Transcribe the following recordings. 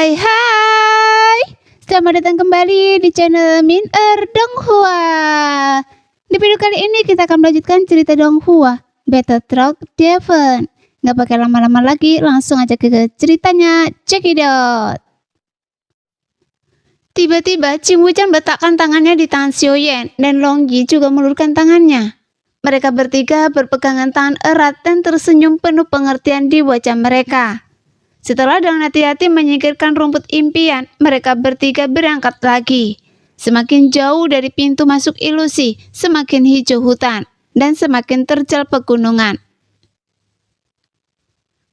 Hai hai, selamat datang kembali di channel Min Donghua. Di video kali ini kita akan melanjutkan cerita Donghua Battle Truck Devon. Gak pakai lama-lama lagi, langsung aja ke ceritanya, check it out. Tiba-tiba Qing Wuchen letakkan tangannya di tangan Xiaoyan dan Long Yi juga meluruskan tangannya. Mereka bertiga berpegangan tangan erat dan tersenyum penuh pengertian di wajah mereka. Setelah dengan hati-hati menyingkirkan rumput impian, mereka bertiga berangkat lagi. Semakin jauh dari pintu masuk ilusi, semakin hijau hutan, dan semakin terjal pegunungan.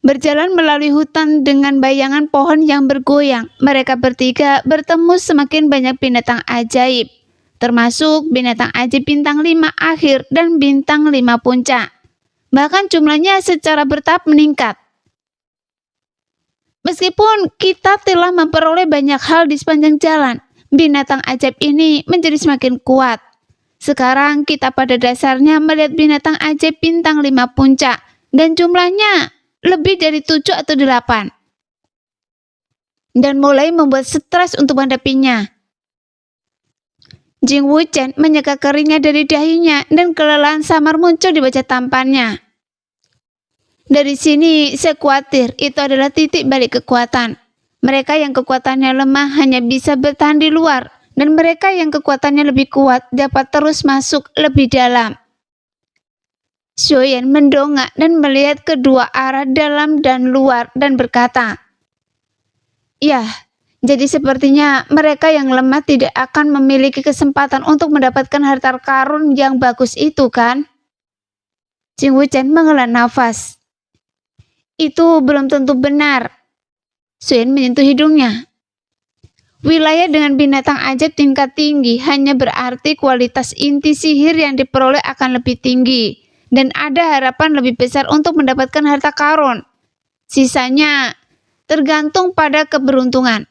Berjalan melalui hutan dengan bayangan pohon yang bergoyang, mereka bertiga bertemu semakin banyak binatang ajaib, termasuk binatang ajaib bintang 5 akhir dan bintang 5 puncak. Bahkan jumlahnya secara bertahap meningkat. Meskipun kita telah memperoleh banyak hal di sepanjang jalan, binatang ajaib ini menjadi semakin kuat. Sekarang kita pada dasarnya melihat binatang ajaib bintang 5 puncak, dan jumlahnya lebih dari 7 atau 8. Dan mulai membuat stres untuk menghadapinya. Qing Wuchen menyeka keringnya dari dahinya dan kelelahan samar muncul di wajah tampannya. Dari sini, saya khawatir itu adalah titik balik kekuatan. Mereka yang kekuatannya lemah hanya bisa bertahan di luar, dan mereka yang kekuatannya lebih kuat dapat terus masuk lebih dalam. Xiaoyan mendongak dan melihat kedua arah dalam dan luar dan berkata, "Ya, jadi sepertinya mereka yang lemah tidak akan memiliki kesempatan untuk mendapatkan harta karun yang bagus itu, kan?" Qing Wuchen menghela nafas. "Itu belum tentu benar." Xiaoyan menyentuh hidungnya. Wilayah dengan binatang ajaib tingkat tinggi hanya berarti kualitas inti sihir yang diperoleh akan lebih tinggi, dan ada harapan lebih besar untuk mendapatkan harta karun. Sisanya tergantung pada keberuntungan.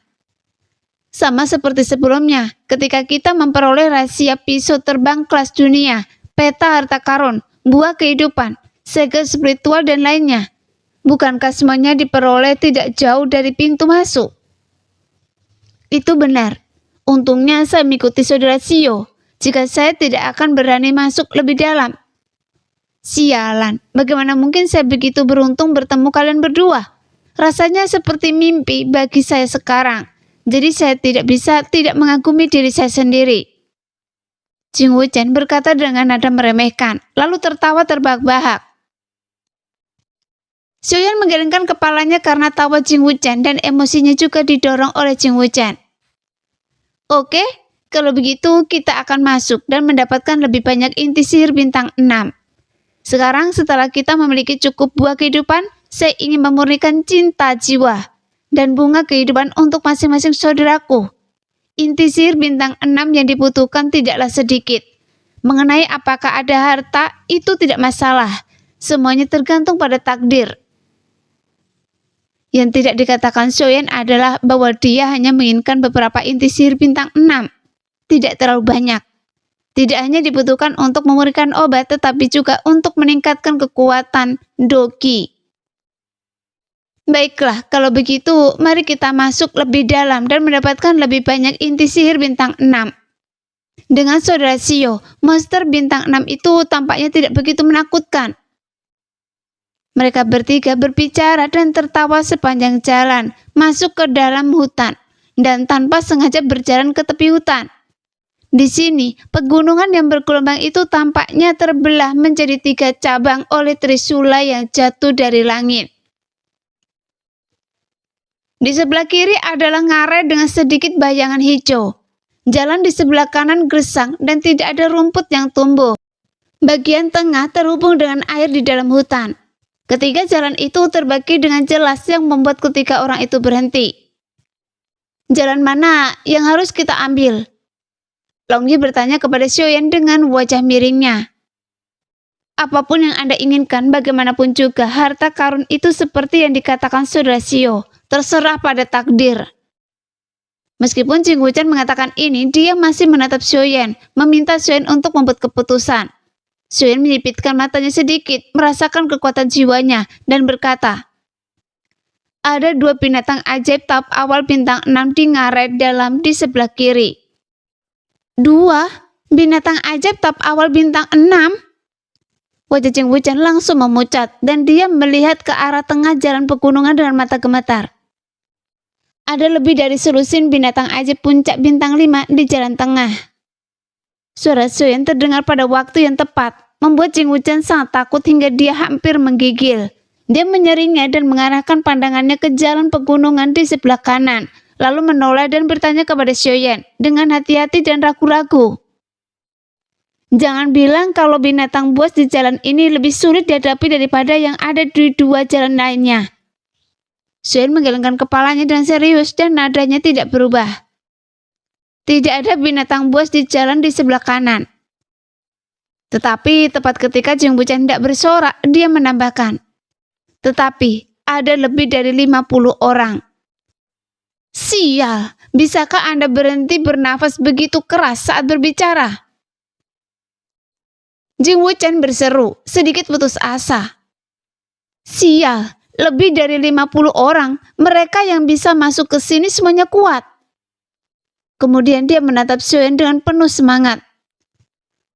Sama seperti sebelumnya, ketika kita memperoleh rahasia pisau terbang kelas dunia, peta harta karun, buah kehidupan, segel spiritual dan lainnya. Bukankah semuanya diperoleh tidak jauh dari pintu masuk? Itu benar. Untungnya saya mengikuti saudara Xiao. Jika saya tidak akan berani masuk lebih dalam. Sialan, bagaimana mungkin saya begitu beruntung bertemu kalian berdua? Rasanya seperti mimpi bagi saya sekarang. Jadi saya tidak bisa tidak mengagumi diri saya sendiri. Qing Wuchen berkata dengan nada meremehkan, lalu tertawa terbahak-bahak. Xiaoyan menggelengkan kepalanya karena tawa Qing Wuchen dan emosinya juga didorong oleh Qing Wuchen. Oke, kalau begitu kita akan masuk dan mendapatkan lebih banyak inti sihir bintang 6. Sekarang setelah kita memiliki cukup buah kehidupan, saya ingin memurnikan cinta jiwa dan bunga kehidupan untuk masing-masing saudaraku. Inti sihir bintang 6 yang dibutuhkan tidaklah sedikit. Mengenai apakah ada harta, itu tidak masalah. Semuanya tergantung pada takdir. Yang tidak dikatakan Xiaoyan adalah bahwa dia hanya menginginkan beberapa inti sihir bintang 6. Tidak terlalu banyak. Tidak hanya dibutuhkan untuk memurnikan obat, tetapi juga untuk meningkatkan kekuatan Doqi. Baiklah, kalau begitu, mari kita masuk lebih dalam dan mendapatkan lebih banyak inti sihir bintang 6. Dengan saudara Xiao, monster bintang 6 itu tampaknya tidak begitu menakutkan. Mereka bertiga berbicara dan tertawa sepanjang jalan, masuk ke dalam hutan, dan tanpa sengaja berjalan ke tepi hutan. Di sini, pegunungan yang bergelombang itu tampaknya terbelah menjadi 3 cabang oleh trisula yang jatuh dari langit. Di sebelah kiri adalah ngarai dengan sedikit bayangan hijau. Jalan di sebelah kanan gersang dan tidak ada rumput yang tumbuh. Bagian tengah terhubung dengan air di dalam hutan. Ketiga jalan itu terbagi dengan jelas yang membuat ketiga orang itu berhenti. Jalan mana yang harus kita ambil? Long Yi bertanya kepada Xiaoyan dengan wajah miringnya. Apapun yang Anda inginkan, bagaimanapun juga harta karun itu seperti yang dikatakan saudara Xiao, terserah pada takdir. Meskipun Qing Wuchen mengatakan ini, dia masih menatap Xiaoyan, meminta Xiaoyan untuk membuat keputusan. Xiaoyan menyipitkan matanya sedikit, merasakan kekuatan jiwanya, dan berkata, ada dua binatang ajaib tahap awal bintang 6 di ngaret dalam di sebelah kiri. Dua binatang ajaib tahap awal bintang 6? Wajah Jing Wuchen langsung memucat dan dia melihat ke arah tengah jalan pegunungan dengan mata gemetar. Ada lebih dari selusin binatang ajaib puncak bintang 5 di jalan tengah. Suara Xiaoyan terdengar pada waktu yang tepat, membuat Jing Wuchen sangat takut hingga dia hampir menggigil. Dia menyeringnya dan mengarahkan pandangannya ke jalan pegunungan di sebelah kanan, lalu menoleh dan bertanya kepada Xiaoyan dengan hati-hati dan ragu-ragu. Jangan bilang kalau binatang buas di jalan ini lebih sulit dihadapi daripada yang ada di dua jalan lainnya. Xiaoyan menggelengkan kepalanya dengan serius dan nadanya tidak berubah. Tidak ada binatang buas di jalan di sebelah kanan. Tetapi tepat ketika Jing Wuchen tidak bersorak, dia menambahkan, tetapi ada lebih dari 50 orang. Sial, bisakah Anda berhenti bernafas begitu keras saat berbicara? Jing Wuchen berseru, sedikit putus asa. Sial, lebih dari 50 orang, mereka yang bisa masuk ke sini semuanya kuat. Kemudian dia menatap Xiaoyan dengan penuh semangat.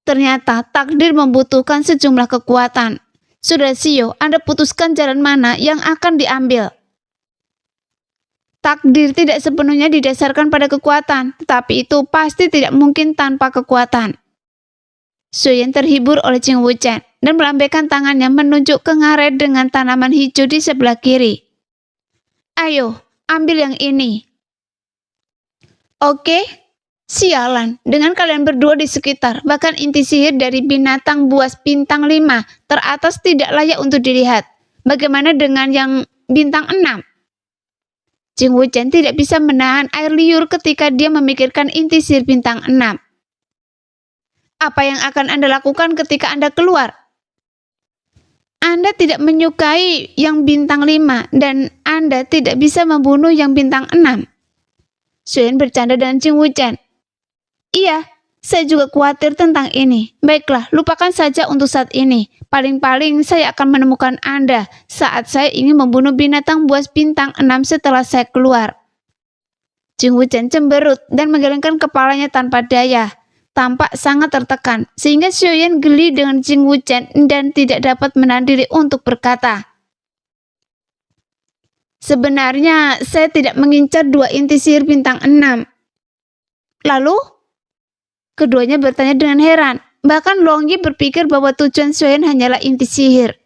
Ternyata takdir membutuhkan sejumlah kekuatan. Sudah Xiao, Anda putuskan jalan mana yang akan diambil. Takdir tidak sepenuhnya didasarkan pada kekuatan, tetapi itu pasti tidak mungkin tanpa kekuatan. Xiaoyan terhibur oleh Jing Wuchen dan melambaikan tangannya menunjuk ke ngaret dengan tanaman hijau di sebelah kiri. Ayo, ambil yang ini. Oke, sialan, dengan kalian berdua di sekitar, bahkan inti sihir dari binatang buas bintang 5 teratas tidak layak untuk dilihat. Bagaimana dengan yang bintang 6? Jing Wuchen tidak bisa menahan air liur ketika dia memikirkan inti sihir bintang 6. Apa yang akan Anda lakukan ketika Anda keluar? Anda tidak menyukai yang bintang 5 dan Anda tidak bisa membunuh yang bintang 6. Xiaoyan bercanda dengan Jing Wuchen. Iya, saya juga khawatir tentang ini. Baiklah, lupakan saja untuk saat ini. Paling-paling saya akan menemukan Anda saat saya ingin membunuh binatang buas bintang 6 setelah saya keluar. Jing Wuchen cemberut dan menggelengkan kepalanya tanpa daya. Tampak sangat tertekan, sehingga Xiaoyan geli dengan Jing Wuchen dan tidak dapat menahan diri untuk berkata, sebenarnya saya tidak mengincar dua inti sihir bintang 6. Lalu? Keduanya bertanya dengan heran. Bahkan Long Yi berpikir bahwa tujuan Xiaoyan hanyalah inti sihir.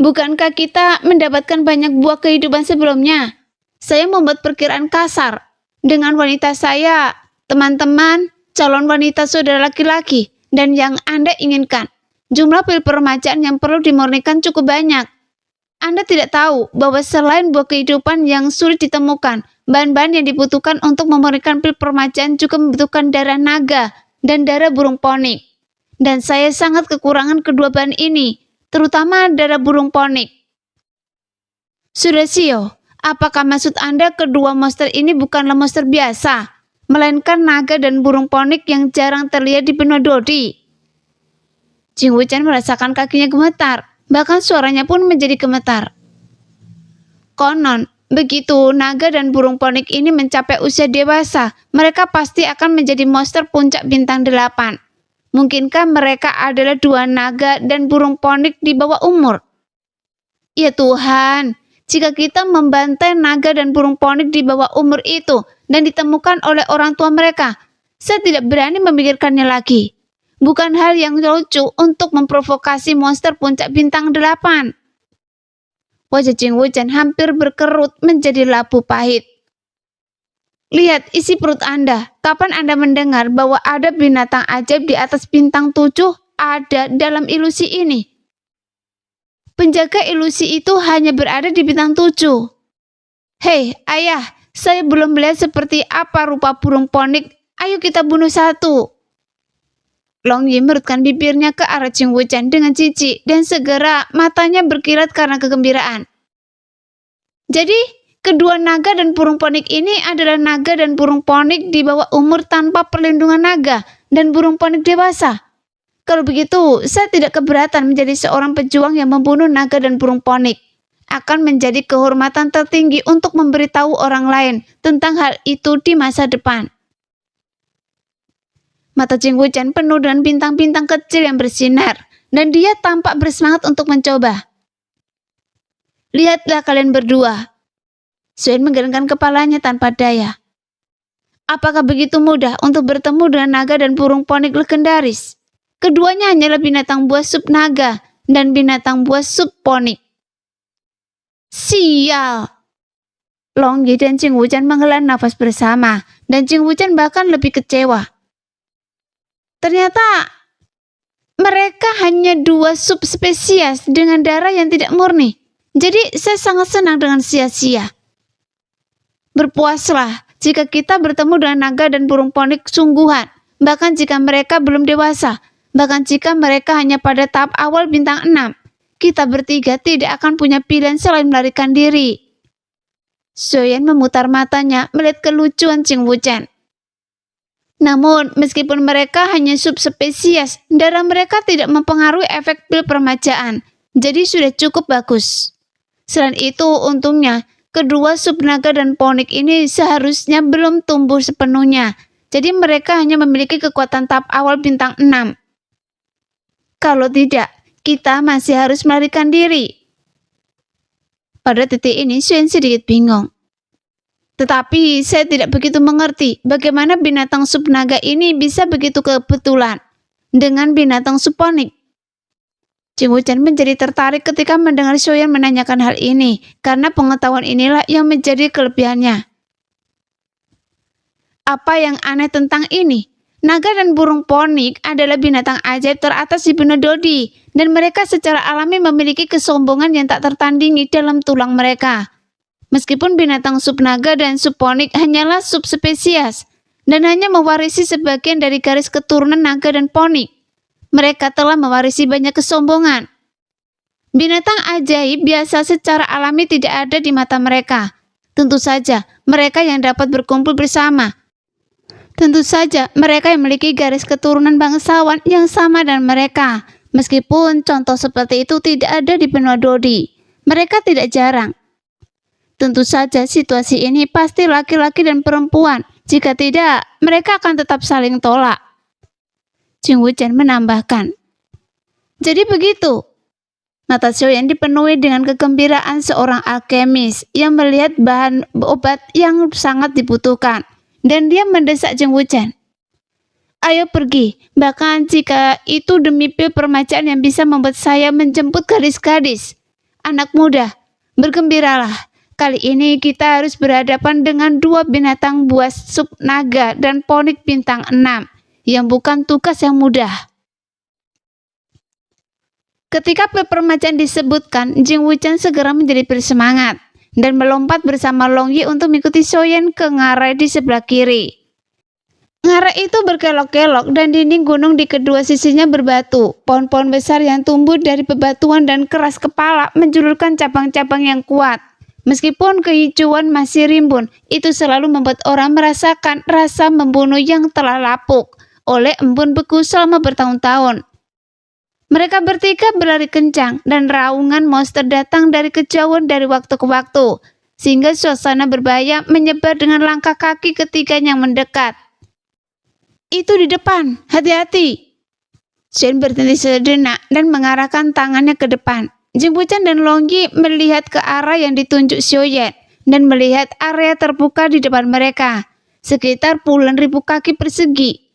Bukankah kita mendapatkan banyak buah kehidupan sebelumnya? Saya membuat perkiraan kasar. Dengan wanita saya, teman-teman, calon wanita saudara laki-laki, dan yang Anda inginkan. Jumlah pil permajaan yang perlu dimurnikan cukup banyak. Anda tidak tahu bahwa selain buah kehidupan yang sulit ditemukan, bahan-bahan yang dibutuhkan untuk memurnikan pil permajaan juga membutuhkan darah naga dan darah burung ponik. Dan saya sangat kekurangan kedua bahan ini, terutama darah burung ponik. Sudah Xiao, apakah maksud Anda kedua monster ini bukanlah monster biasa, melainkan naga dan burung ponik yang jarang terlihat di benua Dodi? Jing Wuchen merasakan kakinya gemetar. Bahkan suaranya pun menjadi gemetar. Konon, begitu naga dan burung ponik ini mencapai usia dewasa, mereka pasti akan menjadi monster puncak bintang 8. Mungkinkah mereka adalah dua naga dan burung ponik di bawah umur? Ya Tuhan, jika kita membantai naga dan burung ponik di bawah umur itu dan ditemukan oleh orang tua mereka, saya tidak berani memikirkannya lagi. Bukan hal yang lucu untuk memprovokasi monster puncak bintang 8. Wajah Jing Wuchen hampir berkerut menjadi labu pahit. Lihat isi perut Anda. Kapan Anda mendengar bahwa ada binatang ajaib di atas bintang 7 ada dalam ilusi ini? Penjaga ilusi itu hanya berada di bintang 7. Hei, ayah, saya belum melihat seperti apa rupa burung ponik. Ayo kita bunuh satu. Long Yi merutkan bibirnya ke arah Jing Wuchen dengan jijik dan segera matanya berkilat karena kegembiraan. Jadi, kedua naga dan burung ponik ini adalah naga dan burung ponik di bawah umur tanpa perlindungan naga dan burung ponik dewasa. Kalau begitu, saya tidak keberatan menjadi seorang pejuang yang membunuh naga dan burung ponik. akan menjadi kehormatan tertinggi untuk memberitahu orang lain tentang hal itu di masa depan. Mata Jing Wuchen penuh dengan bintang-bintang kecil yang bersinar, dan dia tampak bersemangat untuk mencoba. Lihatlah kalian berdua. Xuan menggelengkan kepalanya tanpa daya. Apakah begitu mudah untuk bertemu dengan naga dan burung ponik legendaris? Keduanya hanyalah binatang buas sub naga dan binatang buas sub ponik. Sial! Long Yi dan Jing Wuchen menghela nafas bersama, dan Jing Wuchen bahkan lebih kecewa. Ternyata mereka hanya 2 subspesies dengan darah yang tidak murni. Jadi saya sangat senang dengan sia-sia. Berpuaslah jika kita bertemu dengan naga dan burung ponik sungguhan, bahkan jika mereka belum dewasa, bahkan jika mereka hanya pada tahap awal bintang 6. Kita bertiga tidak akan punya pilihan selain melarikan diri. Xuan memutar matanya melihat kelucuan Jing Wuchen. Namun, meskipun mereka hanya subspesies, darah mereka tidak mempengaruhi efek pil permajaan, jadi sudah cukup bagus. Selain itu, untungnya, kedua sub naga dan ponik ini seharusnya belum tumbuh sepenuhnya, jadi mereka hanya memiliki kekuatan tahap awal bintang 6. Kalau tidak, kita masih harus melarikan diri. Pada titik ini, Xuan sedikit bingung. Tetapi saya tidak begitu mengerti bagaimana binatang sub naga ini bisa begitu kebetulan dengan binatang sub ponik. Jing Wuchen menjadi tertarik ketika mendengar Xuan menanyakan hal ini, karena pengetahuan inilah yang menjadi kelebihannya. Apa yang aneh tentang ini? Naga dan burung ponik adalah binatang ajaib teratas di benua Dodi, dan mereka secara alami memiliki kesombongan yang tak tertandingi dalam tulang mereka. Meskipun binatang sub naga dan sub ponik hanyalah subspesies, dan hanya mewarisi sebagian dari garis keturunan naga dan ponik, mereka telah mewarisi banyak kesombongan. Binatang ajaib biasa secara alami tidak ada di mata mereka. Tentu saja, mereka yang dapat berkumpul bersama. Tentu saja, mereka yang memiliki garis keturunan bangsawan yang sama dengan mereka. Meskipun contoh seperti itu tidak ada di benua Dodi, mereka tidak jarang. Tentu saja situasi ini pasti laki-laki dan perempuan. Jika tidak, mereka akan tetap saling tolak. Jing Wuchen menambahkan. Jadi begitu. Mata Xuan dipenuhi dengan kegembiraan seorang alkemis yang melihat bahan obat yang sangat dibutuhkan. Dan dia mendesak Jing Wuchen. Ayo pergi, bahkan jika itu demi pil permajaan yang bisa membuat saya menjemput gadis-gadis. Anak muda, bergembiralah. Kali ini kita harus berhadapan dengan 2 binatang buas sub naga dan ponik bintang 6, yang bukan tugas yang mudah. Ketika pil permajaan disebutkan, Jing Wuchen segera menjadi bersemangat dan melompat bersama Long Yi untuk mengikuti Xuan ke ngarai di sebelah kiri. Ngarai itu berkelok-kelok dan dinding gunung di kedua sisinya berbatu. Pohon-pohon besar yang tumbuh dari bebatuan dan keras kepala menjulurkan cabang-cabang yang kuat. Meskipun kehijauan masih rimbun, itu selalu membuat orang merasakan rasa membunuh yang telah lapuk oleh embun beku selama bertahun-tahun. Mereka bertiga berlari kencang dan raungan monster datang dari kejauhan dari waktu ke waktu, sehingga suasana berbahaya menyebar dengan langkah kaki ketiganya yang mendekat. Itu di depan, hati-hati. Xuan berhenti sejenak dan mengarahkan tangannya ke depan. Jing Wuchen dan Long Yi melihat ke arah yang ditunjuk Xuan dan melihat area terbuka di depan mereka, sekitar puluhan ribu kaki persegi.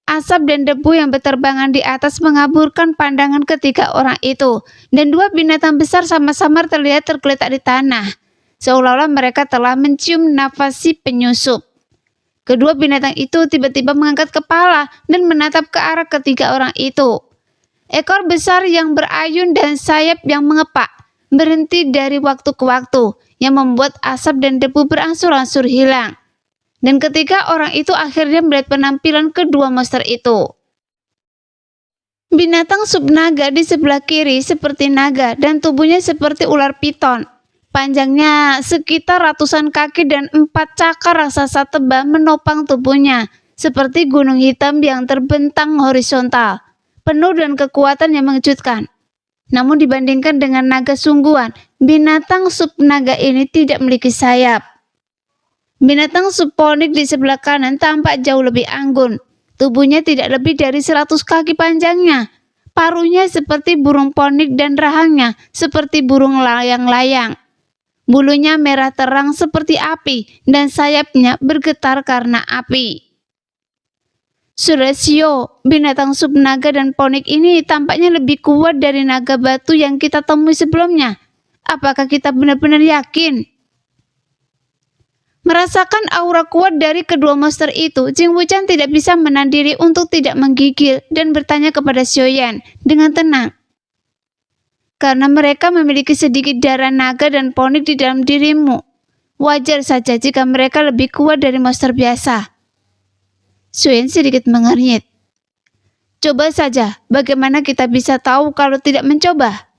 Asap dan debu yang berterbangan di atas mengaburkan pandangan ketiga orang itu, dan 2 binatang besar sama-sama terlihat tergeletak di tanah, seolah-olah mereka telah mencium nafas si penyusup. Kedua binatang itu tiba-tiba mengangkat kepala dan menatap ke arah ketiga orang itu. Ekor besar yang berayun dan sayap yang mengepak berhenti dari waktu ke waktu, yang membuat asap dan debu berangsur-angsur hilang. Dan ketiga orang itu akhirnya melihat penampilan kedua monster itu. Binatang subnaga di sebelah kiri seperti naga dan tubuhnya seperti ular piton. Panjangnya sekitar ratusan kaki dan 4 cakar raksasa tebal menopang tubuhnya, seperti gunung hitam yang terbentang horizontal, penuh dengan kekuatan yang mengejutkan. Namun dibandingkan dengan naga sungguhan, binatang subnaga ini tidak memiliki sayap. Binatang subponik di sebelah kanan tampak jauh lebih anggun. Tubuhnya tidak lebih dari 100 kaki panjangnya. Paruhnya seperti burung ponik dan rahangnya seperti burung layang-layang. Bulunya merah terang seperti api dan sayapnya bergetar karena api. Suresio, binatang subnaga dan ponik ini tampaknya lebih kuat dari naga batu yang kita temui sebelumnya. Apakah kita benar-benar yakin? Merasakan aura kuat dari kedua monster itu, Jing Wuchen tidak bisa menahan diri untuk tidak menggigil dan bertanya kepada Xiaoyan dengan tenang. Karena mereka memiliki sedikit darah naga dan ponik di dalam dirimu, wajar saja jika mereka lebih kuat dari monster biasa. Xiaoyan sedikit mengernyit. Coba saja, bagaimana kita bisa tahu kalau tidak mencoba?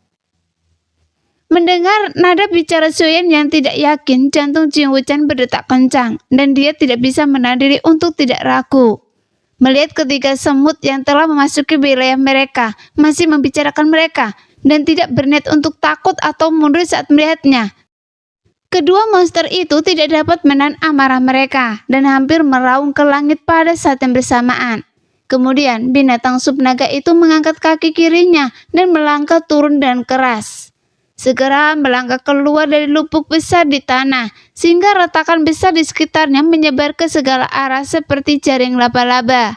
Mendengar nada bicara Xiaoyan yang tidak yakin, jantung Jing Wuchen berdetak kencang dan dia tidak bisa menahan diri untuk tidak ragu. Melihat ketiga semut yang telah memasuki wilayah mereka masih membicarakan mereka dan tidak berniat untuk takut atau mundur saat melihatnya. Kedua monster itu tidak dapat menahan amarah mereka dan hampir meraung ke langit pada saat yang bersamaan. Kemudian binatang subnaga itu mengangkat kaki kirinya dan melangkah turun dan keras. Segera melangkah keluar dari lubuk besar di tanah, sehingga retakan besar di sekitarnya menyebar ke segala arah seperti jaring laba-laba.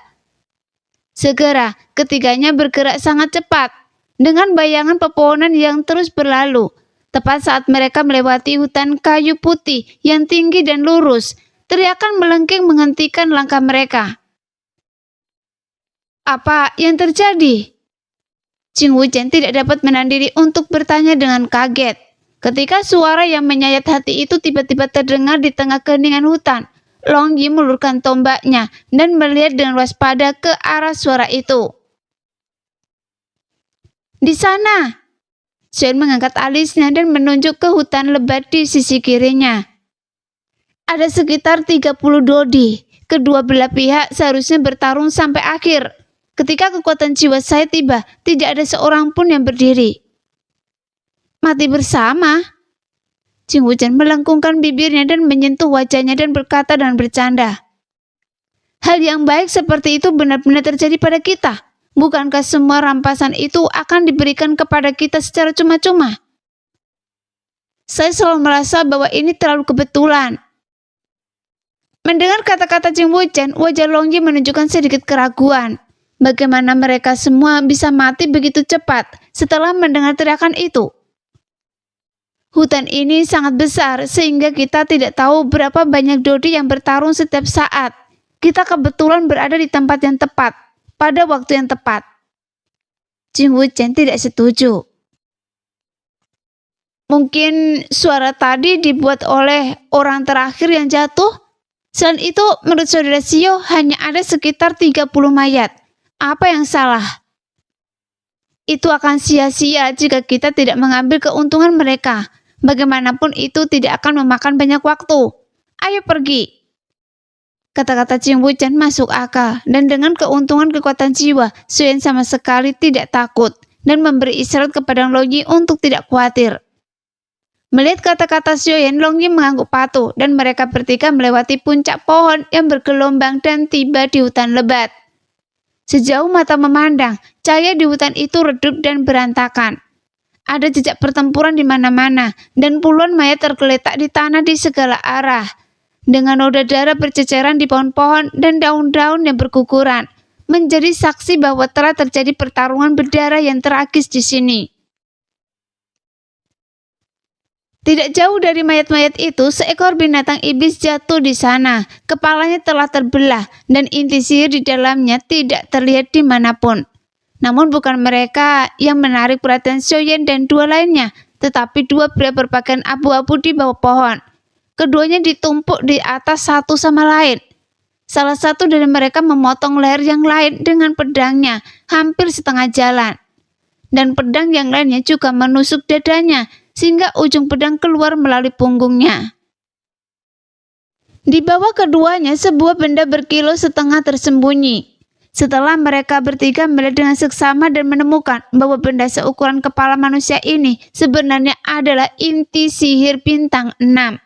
Segera, ketiganya bergerak sangat cepat, dengan bayangan pepohonan yang terus berlalu. Tepat saat mereka melewati hutan kayu putih yang tinggi dan lurus, teriakan melengking menghentikan langkah mereka. Apa yang terjadi? Jing Wuchen tidak dapat menahan diri untuk bertanya dengan kaget. Ketika suara yang menyayat hati itu tiba-tiba terdengar di tengah keheningan hutan, Long Yi meluruskan tombaknya dan melihat dengan waspada ke arah suara itu. Di sana! Xiaoyan mengangkat alisnya dan menunjuk ke hutan lebat di sisi kirinya. Ada sekitar 30 dodi. Kedua belah pihak seharusnya bertarung sampai akhir. Ketika kekuatan jiwa saya tiba, tidak ada seorang pun yang berdiri. Mati bersama? Jing Wuchen melengkungkan bibirnya dan menyentuh wajahnya dan berkata dengan bercanda. Hal yang baik seperti itu benar-benar terjadi pada kita. Bukankah semua rampasan itu akan diberikan kepada kita secara cuma-cuma? Saya selalu merasa bahwa ini terlalu kebetulan. Mendengar kata-kata Jing Wuchen, wajah Long Yi menunjukkan sedikit keraguan. Bagaimana mereka semua bisa mati begitu cepat setelah mendengar teriakan itu? Hutan ini sangat besar sehingga kita tidak tahu berapa banyak dodi yang bertarung setiap saat. Kita kebetulan berada di tempat yang tepat, pada waktu yang tepat. Jing Wuchen tidak setuju. Mungkin suara tadi dibuat oleh orang terakhir yang jatuh? Selain itu, menurut saudara Xiao hanya ada sekitar 30 mayat. Apa yang salah? Itu akan sia-sia jika kita tidak mengambil keuntungan mereka. Bagaimanapun itu tidak akan memakan banyak waktu. Ayo pergi. Kata-kata Jing Wuchen masuk akal, dan dengan keuntungan kekuatan jiwa, Xiaoyan sama sekali tidak takut dan memberi isyarat kepada Long Yi untuk tidak khawatir. Melihat kata-kata Xiaoyan, Long Yi mengangguk patuh dan mereka bertiga melewati puncak pohon yang bergelombang dan tiba di hutan lebat. Sejauh mata memandang, cahaya di hutan itu redup dan berantakan. Ada jejak pertempuran di mana-mana, dan puluhan mayat tergeletak di tanah di segala arah. Dengan noda darah berceceran di pohon-pohon dan daun-daun yang berguguran, menjadi saksi bahwa telah terjadi pertarungan berdarah yang tragis di sini. Tidak jauh dari mayat-mayat itu, seekor binatang iblis jatuh di sana. Kepalanya telah terbelah dan inti sihir di dalamnya tidak terlihat dimanapun. Namun bukan mereka yang menarik perhatian Xiaoyan dan dua lainnya, tetapi dua pria berpakaian abu-abu di bawah pohon. Keduanya ditumpuk di atas satu sama lain. Salah satu dari mereka memotong leher yang lain dengan pedangnya hampir setengah jalan. Dan pedang yang lainnya juga menusuk dadanya, sehingga ujung pedang keluar melalui punggungnya. Di bawah keduanya sebuah benda berkilo setengah tersembunyi. Setelah mereka bertiga melihat dengan seksama dan menemukan bahwa benda seukuran kepala manusia ini sebenarnya adalah inti sihir bintang 6.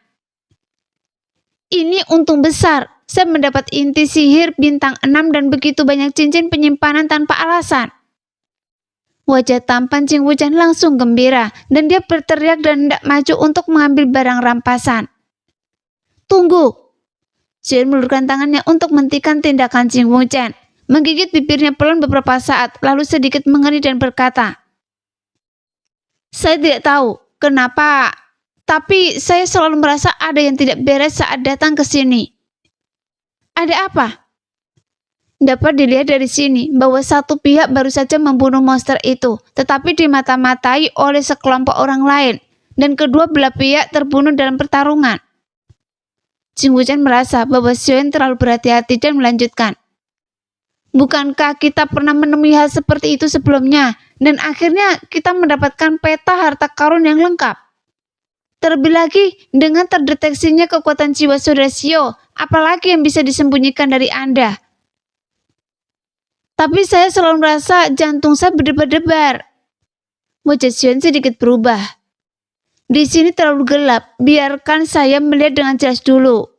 Ini untung besar. Saya mendapat inti sihir bintang 6 dan begitu banyak cincin penyimpanan tanpa alasan. Wajah tampan Jing Wuchen langsung gembira dan dia berteriak dan hendak maju untuk mengambil barang rampasan. Tunggu! Xion melulurkan tangannya untuk menghentikan tindakan Jing Wuchen. Menggigit bibirnya pelan beberapa saat, lalu sedikit mengernyit dan berkata, saya tidak tahu kenapa, tapi saya selalu merasa ada yang tidak beres saat datang ke sini. Ada apa? Dapat dilihat dari sini bahwa satu pihak baru saja membunuh monster itu, tetapi dimata-matai oleh sekelompok orang lain, dan kedua belah pihak terbunuh dalam pertarungan. Jing Wuchen merasa bahwa Xion terlalu berhati-hati dan melanjutkan. Bukankah kita pernah menemui hal seperti itu sebelumnya, dan akhirnya kita mendapatkan peta harta karun yang lengkap? Terlebih lagi, dengan terdeteksinya kekuatan jiwa saudara Xiao, apalagi yang bisa disembunyikan dari Anda? Tapi saya selalu merasa jantung saya berdebar-debar. Wajah Xion sedikit berubah. Di sini terlalu gelap, biarkan saya melihat dengan jelas dulu.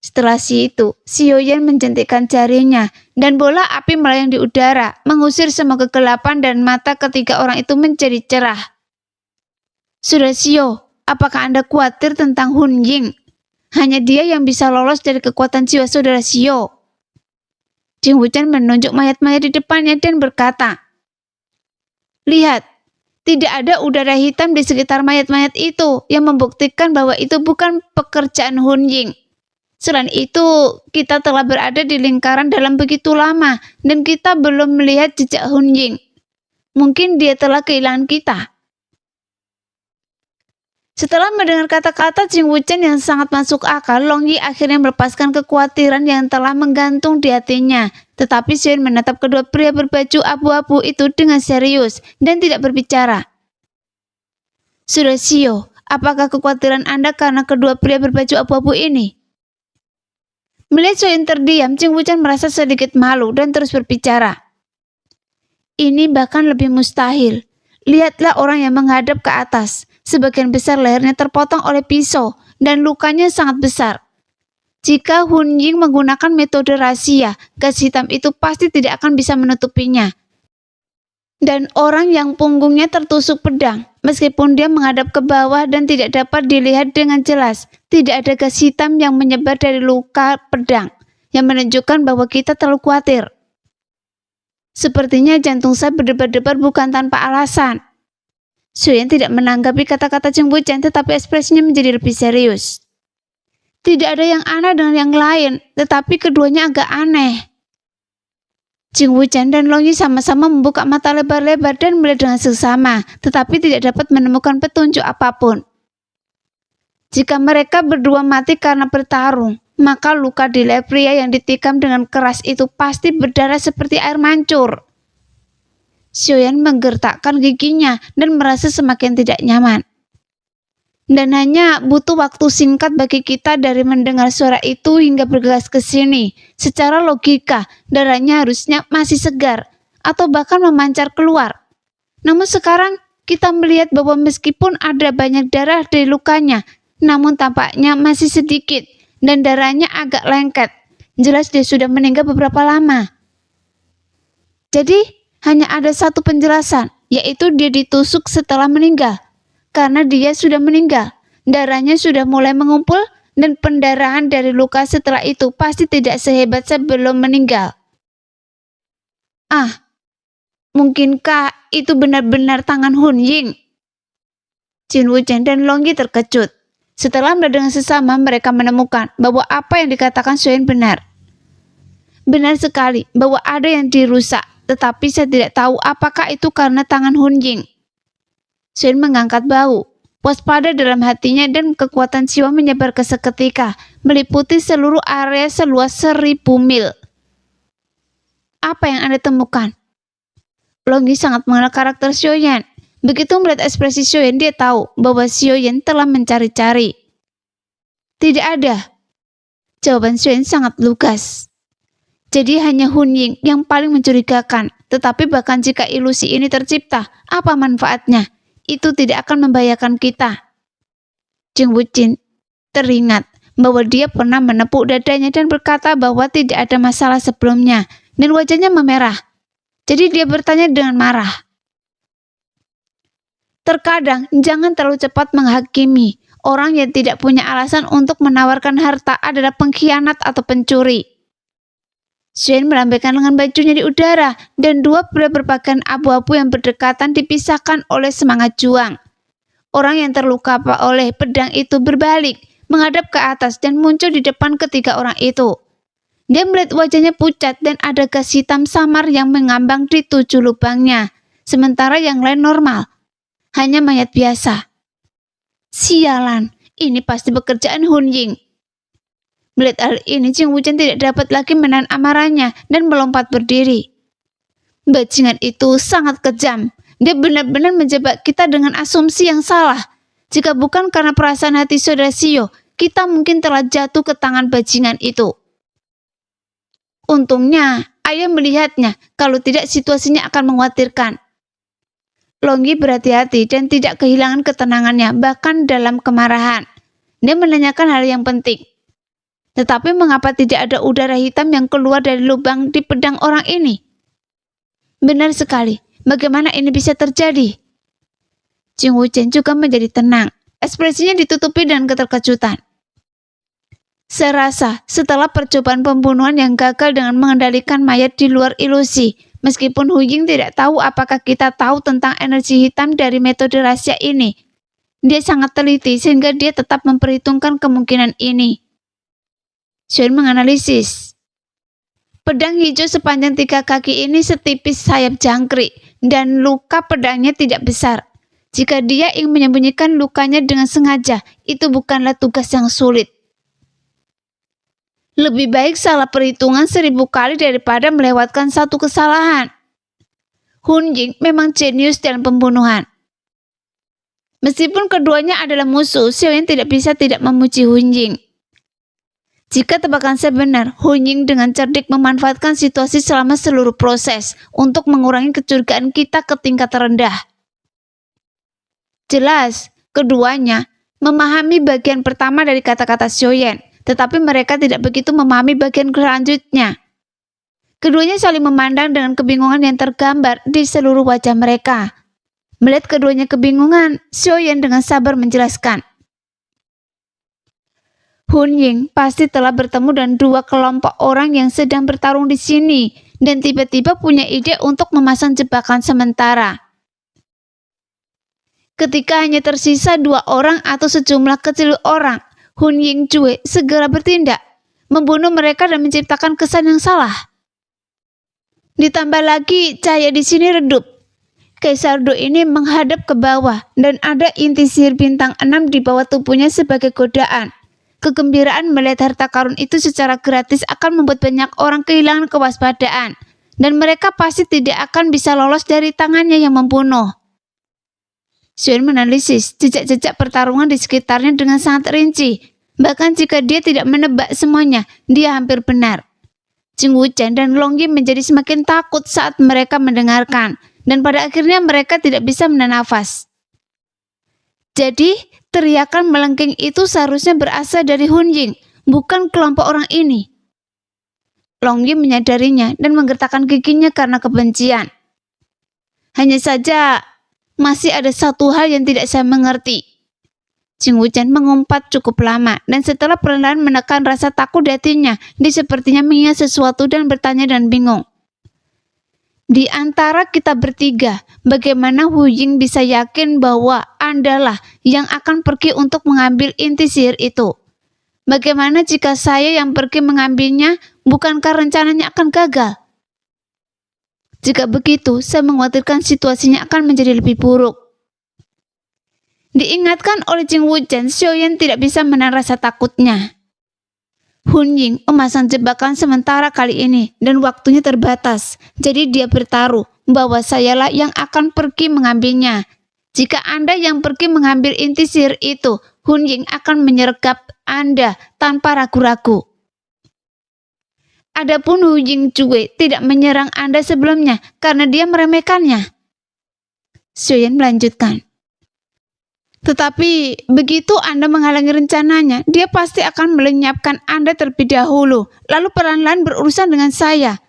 Setelah itu, Xiaoyan menjentikkan jarinya dan bola api melayang di udara, mengusir semua kegelapan dan mata ketiga orang itu menjadi cerah. Saudara Xiao, apakah Anda khawatir tentang Hun Ying? Hanya dia yang bisa lolos dari kekuatan jiwa saudara Xiao. Jing Wuchen menunjuk mayat-mayat di depannya dan berkata, lihat, tidak ada udara hitam di sekitar mayat-mayat itu yang membuktikan bahwa itu bukan pekerjaan Hun Ying. Selain itu, kita telah berada di lingkaran dalam begitu lama dan kita belum melihat jejak Hun Ying. Mungkin dia telah kehilangan kita. Setelah mendengar kata-kata Jing Wuchen yang sangat masuk akal, Long Yi akhirnya melepaskan kekhawatiran yang telah menggantung di hatinya. Tetapi Xion menatap kedua pria berbaju abu-abu itu dengan serius dan tidak berbicara. Saudara Xiao, apakah kekhawatiran Anda karena kedua pria berbaju abu-abu ini? Melihat Xion terdiam, Jing Wuchen merasa sedikit malu dan terus berbicara. Ini bahkan lebih mustahil. Lihatlah orang yang menghadap ke atas. Sebagian besar lehernya terpotong oleh pisau dan lukanya sangat besar. Jika Hun Ying menggunakan metode rahasia, gas hitam itu pasti tidak akan bisa menutupinya. Dan orang yang punggungnya tertusuk pedang, meskipun dia menghadap ke bawah dan tidak dapat dilihat dengan jelas, tidak ada gas hitam yang menyebar dari luka pedang, yang menunjukkan bahwa kita terlalu khawatir. Sepertinya jantung saya berdebar-debar bukan tanpa alasan. Xiaoyan tidak menanggapi kata-kata Jing Wuchen, tetapi ekspresinya menjadi lebih serius. Tidak ada yang aneh dengan yang lain, tetapi keduanya agak aneh. Jing Wuchen dan Long Yi sama-sama membuka mata lebar-lebar dan melihat dengan seksama, tetapi tidak dapat menemukan petunjuk apapun. Jika mereka berdua mati karena bertarung, maka luka di leher pria yang ditikam dengan keras itu pasti berdarah seperti air mancur. Xiaoyan menggertakkan giginya dan merasa semakin tidak nyaman. Dan hanya butuh waktu singkat bagi kita dari mendengar suara itu hingga bergegas ke sini. Secara logika, darahnya harusnya masih segar atau bahkan memancar keluar. Namun sekarang kita melihat bahwa meskipun ada banyak darah dari lukanya, namun tampaknya masih sedikit dan darahnya agak lengket. Jelas dia sudah meninggal beberapa lama. Jadi hanya ada satu penjelasan, yaitu dia ditusuk setelah meninggal. Karena dia sudah meninggal, darahnya sudah mulai mengumpul dan pendarahan dari luka setelah itu pasti tidak sehebat sebelum meninggal. Mungkinkah itu benar-benar tangan Hun Ying? Jing Wuchen dan Long Yi terkejut. Setelah melihat dengan sesama, mereka menemukan bahwa apa yang dikatakan Xiaoyan benar. Benar sekali bahwa ada yang dirusak, tetapi saya tidak tahu apakah itu karena tangan Hun Ying. Xiaoyan mengangkat bahu, waspada dalam hatinya dan kekuatan jiwa menyebar ke seketika, meliputi seluruh area seluas 1000 mil. Apa yang Anda temukan? Long Yi sangat mengenal karakter Xiaoyan. Begitu melihat ekspresi Xiaoyan, dia tahu bahwa Xiaoyan telah mencari-cari. Tidak ada. Jawaban Xiaoyan sangat lugas. Jadi hanya Hun Ying yang paling mencurigakan. Tetapi bahkan jika ilusi ini tercipta, apa manfaatnya? Itu tidak akan membahayakan kita. Jing Wuchen teringat bahwa dia pernah menepuk dadanya dan berkata bahwa tidak ada masalah sebelumnya, dan wajahnya memerah. Jadi dia bertanya dengan marah. Terkadang jangan terlalu cepat menghakimi. Orang yang tidak punya alasan untuk menawarkan harta adalah pengkhianat atau pencuri. Xuan melambaikan lengan bajunya di udara, dan dua pria berpakaian abu-abu yang berdekatan dipisahkan oleh semangat juang. Orang yang terluka oleh pedang itu berbalik, menghadap ke atas dan muncul di depan ketiga orang itu. Dia melihat wajahnya pucat dan ada gas hitam samar yang mengambang di 7 lubangnya, sementara yang lain normal. Hanya mayat biasa. Sialan, ini pasti pekerjaan Hun Ying. Melihat hal ini, Jing Wuchen tidak dapat lagi menahan amarahnya dan melompat berdiri. Bajingan itu sangat kejam. Dia benar-benar menjebak kita dengan asumsi yang salah. Jika bukan karena perasaan hati saudara Xiao, kita mungkin telah jatuh ke tangan bajingan itu. Untungnya, ayah melihatnya, kalau tidak situasinya akan mengkhawatirkan. Longyi berhati-hati dan tidak kehilangan ketenangannya, bahkan dalam kemarahan. Dia menanyakan hal yang penting. Tetapi mengapa tidak ada udara hitam yang keluar dari lubang di pedang orang ini? Benar sekali, bagaimana ini bisa terjadi? Jing Wuchen juga menjadi tenang. Ekspresinya ditutupi dengan keterkejutan. Saya rasa setelah percobaan pembunuhan yang gagal dengan mengendalikan mayat di luar ilusi, meskipun Hu Ying tidak tahu apakah kita tahu tentang energi hitam dari metode rahasia ini, dia sangat teliti sehingga dia tetap memperhitungkan kemungkinan ini. Xuan menganalisis. Pedang hijau sepanjang 3 kaki ini setipis sayap jangkrik, dan luka pedangnya tidak besar. Jika dia ingin menyembunyikan lukanya dengan sengaja, itu bukanlah tugas yang sulit. Lebih baik salah perhitungan 1000 kali daripada melewatkan satu kesalahan. Hun Ying memang jenius dalam pembunuhan. Meskipun keduanya adalah musuh, Xiaoyan tidak bisa tidak memuji Hun Ying. Jika tebakan saya benar, Hun Ying dengan cerdik memanfaatkan situasi selama seluruh proses untuk mengurangi kecurigaan kita ke tingkat terendah. Jelas, keduanya memahami bagian pertama dari kata-kata Xiaoyan, tetapi mereka tidak begitu memahami bagian selanjutnya. Keduanya saling memandang dengan kebingungan yang tergambar di seluruh wajah mereka. Melihat keduanya kebingungan, Xiaoyan dengan sabar menjelaskan. Hun Ying pasti telah bertemu dengan 2 kelompok orang yang sedang bertarung di sini dan tiba-tiba punya ide untuk memasang jebakan sementara. Ketika hanya tersisa 2 orang atau sejumlah kecil orang, Hun Ying Cue segera bertindak, membunuh mereka dan menciptakan kesan yang salah. Ditambah lagi cahaya di sini redup. Kaisar Do ini menghadap ke bawah dan ada inti sihir bintang 6 di bawah tubuhnya sebagai godaan. Kegembiraan melihat harta karun itu secara gratis akan membuat banyak orang kehilangan kewaspadaan, dan mereka pasti tidak akan bisa lolos dari tangannya yang membunuh. Xuan menanalisis jejak-jejak pertarungan di sekitarnya dengan sangat rinci. Bahkan jika dia tidak menebak semuanya, dia hampir benar. Jing Wuchen dan Longyi menjadi semakin takut saat mereka mendengarkan, dan pada akhirnya mereka tidak bisa menahan nafas. Jadi, teriakan melengking itu seharusnya berasal dari Hun Ying, bukan kelompok orang ini. Longyi menyadarinya dan menggertakkan giginya karena kebencian. Hanya saja, masih ada satu hal yang tidak saya mengerti. Jing Wuchen mengumpat cukup lama, dan setelah perlahan menekan rasa takut di hatinya, dia sepertinya mengingat sesuatu dan bertanya dan bingung. Di antara kita bertiga, bagaimana Hu Ying bisa yakin bahwa Andalah yang akan pergi untuk mengambil inti sihir itu? Bagaimana jika saya yang pergi mengambilnya, bukankah rencananya akan gagal? Jika begitu, saya mengkhawatirkan situasinya akan menjadi lebih buruk. Diingatkan oleh Jing Wuchen, Xiaoyan tidak bisa menahan rasa takutnya. Hun Ying memasang jebakan sementara kali ini dan waktunya terbatas. Jadi dia bertaruh bahwa sayalah yang akan pergi mengambilnya. Jika Anda yang pergi mengambil inti sihir itu, Hun Ying akan menyergap Anda tanpa ragu-ragu. Adapun Hu Jingcue tidak menyerang Anda sebelumnya karena dia meremehkannya. Xiaoyan melanjutkan. Tetapi begitu Anda menghalangi rencananya, dia pasti akan melenyapkan Anda terlebih dahulu, lalu perlahan-lahan berurusan dengan saya.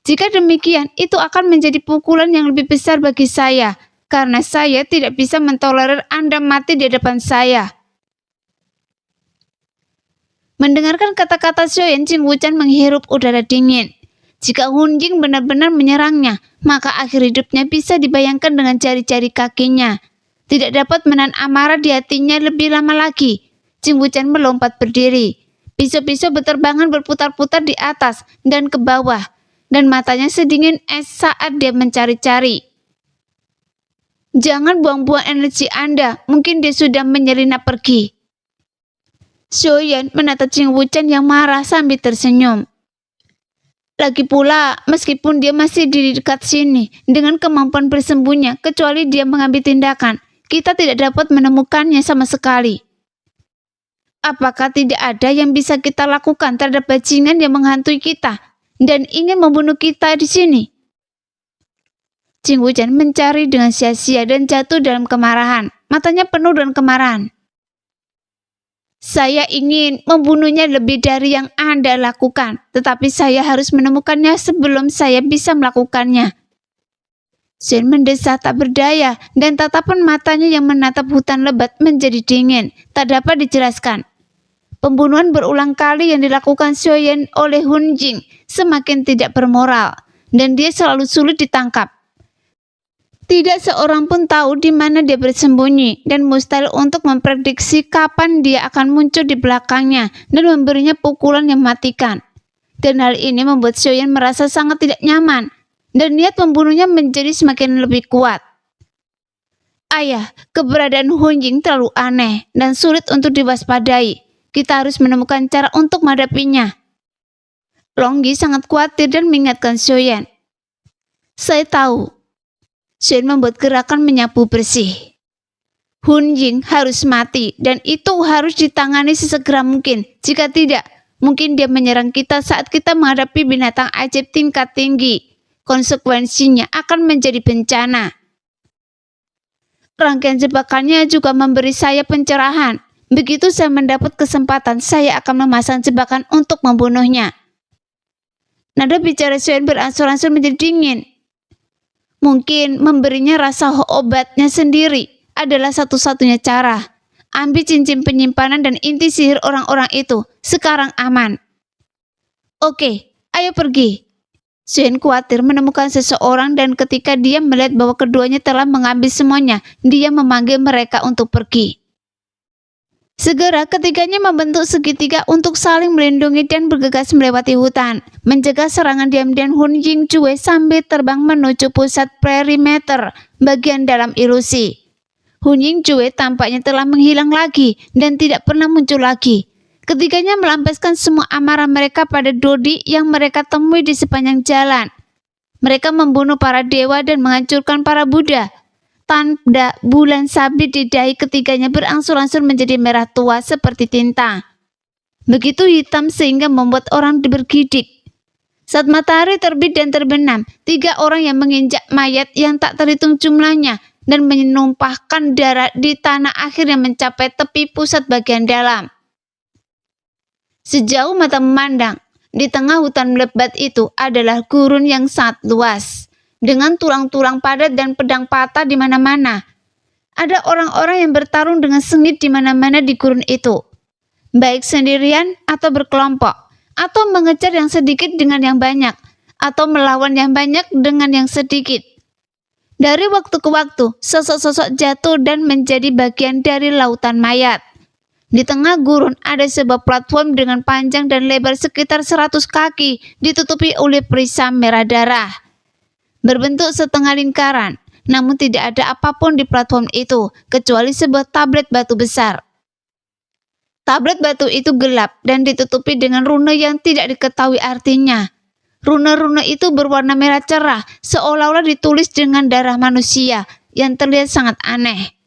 Jika demikian, itu akan menjadi pukulan yang lebih besar bagi saya, karena saya tidak bisa mentolerir Anda mati di hadapan saya. Mendengarkan kata-kata Xiaoyan, Jing Wuchen menghirup udara dingin. Jika Hun Jing benar-benar menyerangnya, maka akhir hidupnya bisa dibayangkan dengan jari-jari kakinya. Tidak dapat menahan amarah di hatinya lebih lama lagi. Jing Wuchen melompat berdiri. Pisau-pisau beterbangan berputar-putar di atas dan ke bawah, dan matanya sedingin es saat dia mencari-cari. Jangan buang-buang energi Anda, mungkin dia sudah menyelinap pergi. Xiaoyan menatap Jing Wuchen yang marah sambil tersenyum. Lagi pula, meskipun dia masih di dekat sini, dengan kemampuan bersembunyi, kecuali dia mengambil tindakan, kita tidak dapat menemukannya sama sekali. Apakah tidak ada yang bisa kita lakukan terhadap bajingan yang menghantui kita dan ingin membunuh kita di sini? Jing Wuchen mencari dengan sia-sia dan jatuh dalam kemarahan. Matanya penuh dengan kemarahan. Saya ingin membunuhnya lebih dari yang Anda lakukan, tetapi saya harus menemukannya sebelum saya bisa melakukannya. Xiaoyan mendesah tak berdaya, dan tatapan matanya yang menatap hutan lebat menjadi dingin, tak dapat dijelaskan. Pembunuhan berulang kali yang dilakukan Xiaoyan oleh Hun Jing semakin tidak bermoral, dan dia selalu sulit ditangkap. Tidak seorang pun tahu di mana dia bersembunyi, dan mustahil untuk memprediksi kapan dia akan muncul di belakangnya dan memberinya pukulan yang mematikan. Dan hal ini membuat Xiaoyan merasa sangat tidak nyaman, dan niat membunuhnya menjadi semakin lebih kuat. Ayah, keberadaan Hun Jing terlalu aneh dan sulit untuk diwaspadai. Kita harus menemukan cara untuk menghadapinya. Longgi sangat khawatir dan mengingatkan Xiaoyan. Saya tahu. Xiaoyan membuat gerakan menyapu bersih. Hun Jing harus mati dan itu harus ditangani sesegera mungkin. Jika tidak, mungkin dia menyerang kita saat kita menghadapi binatang ajaib tingkat tinggi. Konsekuensinya akan menjadi bencana. Rangkaian jebakannya juga memberi saya pencerahan. Begitu saya mendapat kesempatan, saya akan memasang jebakan untuk membunuhnya. Nada bicara Xiaoyan beransur-ansur menjadi dingin. Mungkin memberinya rasa obatnya sendiri adalah satu-satunya cara. Ambil cincin penyimpanan dan inti sihir orang-orang itu. Sekarang aman. Oke, ayo pergi. Xiaoyan khawatir menemukan seseorang dan ketika dia melihat bahwa keduanya telah mengambil semuanya, dia memanggil mereka untuk pergi. Segera ketiganya membentuk segitiga untuk saling melindungi dan bergegas melewati hutan, mencegah serangan diam-diam Hun Jingcue sambil terbang menuju pusat perimeter bagian dalam ilusi. Hun Jingcue tampaknya telah menghilang lagi dan tidak pernah muncul lagi. Ketiganya melampiaskan semua amarah mereka pada Dodi yang mereka temui di sepanjang jalan. Mereka membunuh para dewa dan menghancurkan para Buddha. Tanda bulan sabit di dahi ketiganya berangsur-angsur menjadi merah tua seperti tinta. Begitu hitam sehingga membuat orang bergidik. Saat matahari terbit dan terbenam, 3 orang yang menginjak mayat yang tak terhitung jumlahnya dan menumpahkan darah di tanah akhirnya mencapai tepi pusat bagian dalam. Sejauh mata memandang, di tengah hutan lebat itu adalah gurun yang sangat luas, dengan tulang-tulang padat dan pedang patah di mana-mana. Ada orang-orang yang bertarung dengan sengit di mana-mana di gurun itu, baik sendirian atau berkelompok, atau mengejar yang sedikit dengan yang banyak, atau melawan yang banyak dengan yang sedikit. Dari waktu ke waktu, sosok-sosok jatuh dan menjadi bagian dari lautan mayat. Di tengah gurun ada sebuah platform dengan panjang dan lebar sekitar 100 kaki, ditutupi oleh perisai merah darah. Berbentuk setengah lingkaran, namun tidak ada apapun di platform itu, kecuali sebuah tablet batu besar. Tablet batu itu gelap dan ditutupi dengan rune yang tidak diketahui artinya. Rune-rune itu berwarna merah cerah, seolah-olah ditulis dengan darah manusia, yang terlihat sangat aneh.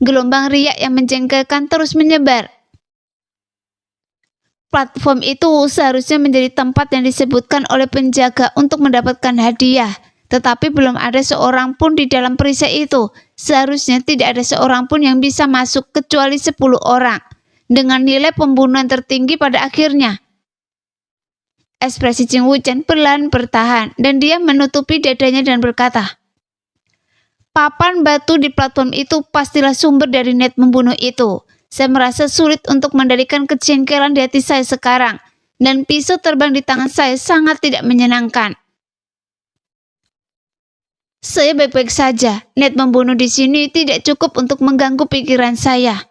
Gelombang riak yang menjengkelkan terus menyebar. Platform itu seharusnya menjadi tempat yang disebutkan oleh penjaga untuk mendapatkan hadiah. Tetapi belum ada seorang pun di dalam perisai itu. Seharusnya tidak ada seorang pun yang bisa masuk kecuali 10 orang. Dengan nilai pembunuhan tertinggi pada akhirnya. Ekspresi Ching Wuchen perlahan bertahan dan dia menutupi dadanya dan berkata, papan batu di platform itu pastilah sumber dari niat membunuh itu. Saya merasa sulit untuk mengendalikan kejengkelan di hati saya sekarang. Dan pisau terbang di tangan saya sangat tidak menyenangkan. Saya baik-baik saja. Niat membunuh di sini tidak cukup untuk mengganggu pikiran saya.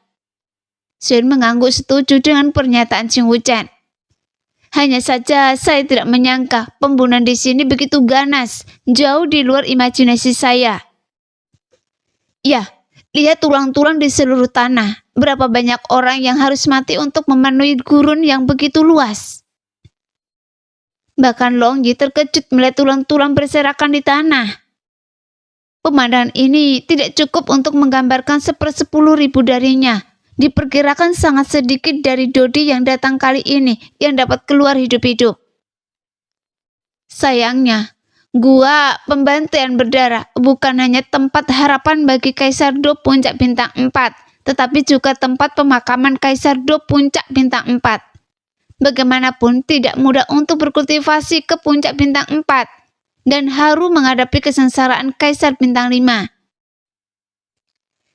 Xuan mengangguk setuju dengan pernyataan Ching Wuchen. Hanya saja saya tidak menyangka pembunuhan di sini begitu ganas, jauh di luar imajinasi saya. Ya, lihat tulang-tulang di seluruh tanah. Berapa banyak orang yang harus mati untuk memenuhi gurun yang begitu luas. Bahkan Long Yi terkejut melihat tulang-tulang berserakan di tanah. Pemandangan ini tidak cukup untuk menggambarkan 1/10.000 darinya. Diperkirakan sangat sedikit dari Dodi yang datang kali ini yang dapat keluar hidup-hidup. Sayangnya, gua pembantaian berdarah bukan hanya tempat harapan bagi Kaisar Do Puncak Bintang 4, tetapi juga tempat pemakaman Kaisar Do Puncak Bintang 4. Bagaimanapun tidak mudah untuk berkultivasi ke Puncak Bintang 4 dan haru menghadapi kesengsaraan Kaisar Bintang 5.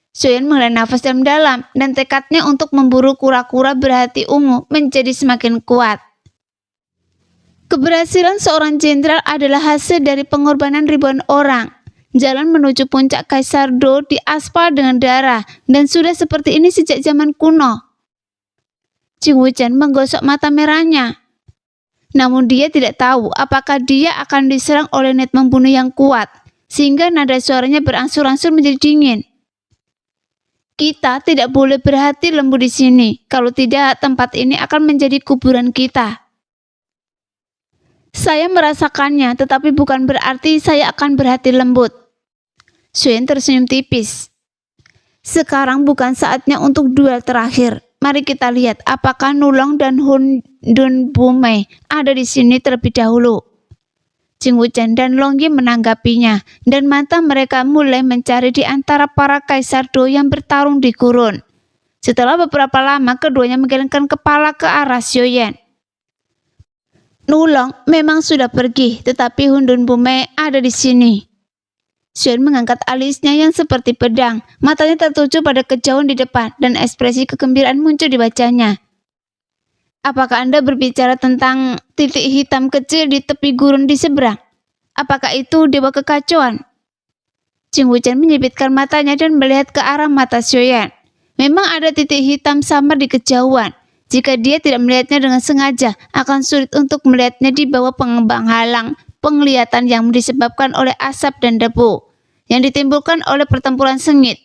Xuan menghela nafas dalam-dalam dan tekadnya untuk memburu kura-kura berhati ungu menjadi semakin kuat. Keberhasilan seorang jenderal adalah hasil dari pengorbanan ribuan orang. Jalan menuju puncak Kaisar Do diaspal dengan darah dan sudah seperti ini sejak zaman kuno. Ching Wuchen menggosok mata merahnya. Namun dia tidak tahu apakah dia akan diserang oleh niat membunuh yang kuat, sehingga nada suaranya berangsur-angsur menjadi dingin. Kita tidak boleh berhati lembut di sini, kalau tidak tempat ini akan menjadi kuburan kita. Saya merasakannya, tetapi bukan berarti saya akan berhati lembut. Xuan tersenyum tipis. Sekarang bukan saatnya untuk duel terakhir. Mari kita lihat apakah Nulong dan Hun Dun Bumei ada di sini terlebih dahulu. Ching Wuchen dan Long Yi menanggapinya, dan mata mereka mulai mencari di antara para Kaisar Do yang bertarung di gurun. Setelah beberapa lama, keduanya menggelengkan kepala ke arah Xiaoyan. Nulong memang sudah pergi, tetapi Hun Dun Bumei ada di sini. Xuan mengangkat alisnya yang seperti pedang, matanya tertuju pada kejauhan di depan, dan ekspresi kegembiraan muncul di wajahnya. Apakah Anda berbicara tentang titik hitam kecil di tepi gurun di seberang? Apakah itu dewa kekacauan? Ching Wuchen menyipitkan matanya dan melihat ke arah mata Xiaoyan. Memang ada titik hitam samar di kejauhan. Jika dia tidak melihatnya dengan sengaja, akan sulit untuk melihatnya di bawah pengembang halang penglihatan yang disebabkan oleh asap dan debu yang ditimbulkan oleh pertempuran sengit.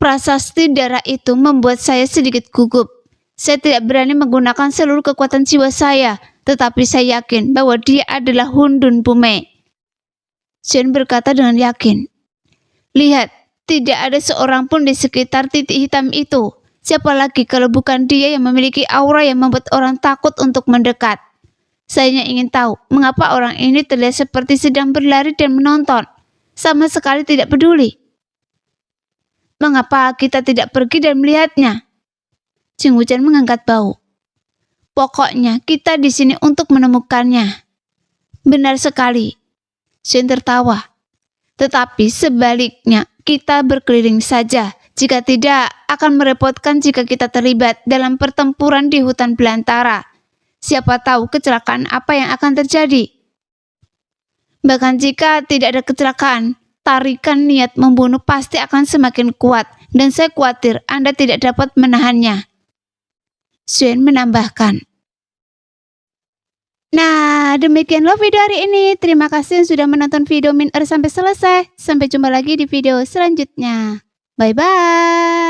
Prasasti darah itu membuat saya sedikit gugup. Saya tidak berani menggunakan seluruh kekuatan jiwa saya, tetapi saya yakin bahwa dia adalah Hun Dun Bumei. Xuan berkata dengan yakin. Lihat, tidak ada seorang pun di sekitar titik hitam itu. Siapa lagi kalau bukan dia yang memiliki aura yang membuat orang takut untuk mendekat. Saya hanya ingin tahu mengapa orang ini terlihat seperti sedang berlari dan menonton. Sama sekali tidak peduli. Mengapa kita tidak pergi dan melihatnya? Ching Wuchen mengangkat bahu. Pokoknya kita di sini untuk menemukannya. Benar sekali. Xuan tertawa. Tetapi sebaliknya kita berkeliling saja. Jika tidak akan merepotkan jika kita terlibat dalam pertempuran di hutan belantara. Siapa tahu kecelakaan apa yang akan terjadi. Bahkan jika tidak ada kecelakaan, tarikan niat membunuh pasti akan semakin kuat dan saya khawatir Anda tidak dapat menahannya. Xuan menambahkan. Nah, demikianlah video hari ini. Terima kasih yang sudah menonton video Min sampai selesai. Sampai jumpa lagi di video selanjutnya. Bye-bye.